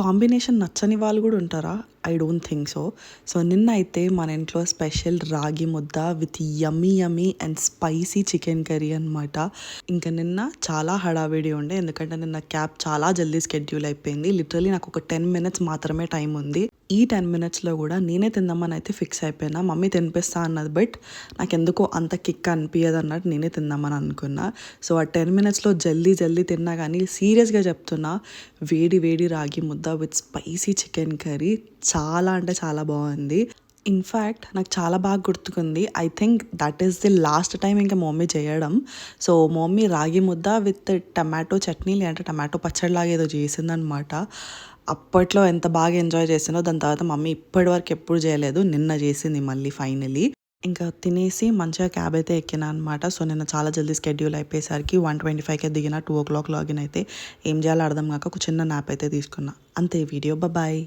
Combination నచ్చని వాళ్ళు కూడా ఉంటారా? I don't think so. So నిన్న అయితే మన ఇంట్లో స్పెషల్ రాగి mudda with yummy yummy and spicy chicken curry అనమాట. ఇంకా నిన్న చాలా హడావిడి ఉండే, ఎందుకంటే నిన్న క్యాబ్ చాలా జల్దీ స్కెడ్యూల్ అయిపోయింది. లిటరలీ నాకు ఒక 10 minutes మాత్రమే టైం ఉంది. ఈ 10 minutesలో కూడా నేనే తిందామని అయితే ఫిక్స్ అయిపోయినా. మమ్మీ తినిపిస్తా అన్నది, బట్ నాకు ఎందుకో అంత కిక్ అనిపించదు అన్నట్టు నేనే తిందామని అనుకున్నా. సో ఆ 10 minutesలో జల్దీ తిన్నా, కానీ సీరియస్గా చెప్తున్నా, వేడి వేడి రాగి mudda with spicy chicken curry చాలా అంటే చాలా బాగుంది. ఇన్ఫ్యాక్ట్ నాకు చాలా బాగా గుర్తుకుంది. I think that is the last time ఇంకా మమ్మీ చేయడం. So mummy ragi mudda with tomato chutney లేదంటే టమాటో పచ్చడిలాగా ఏదో చేసిందనమాట. అప్పట్లో ఎంత బాగా ఎంజాయ్ చేసిందో, దాని తర్వాత మమ్మీ ఇప్పటివరకు ఎప్పుడు చేయలేదు, నిన్న చేసింది మళ్ళీ ఫైనలీ. ఇంకా తినేసి మంచిగా క్యాబ్ అయితే ఎక్కినా అనమాట. సో నిన్న చాలా జల్దీ స్కెడ్యూల్ అయిపోయేసరికి 1:25కే దిగిన, 2 o'clock లాగిన్ అయితే ఏం చేయాలో అర్థం కాక ఒక చిన్న నాప్ అయితే తీసుకున్నా. అంతే వీడియో. బాయ్.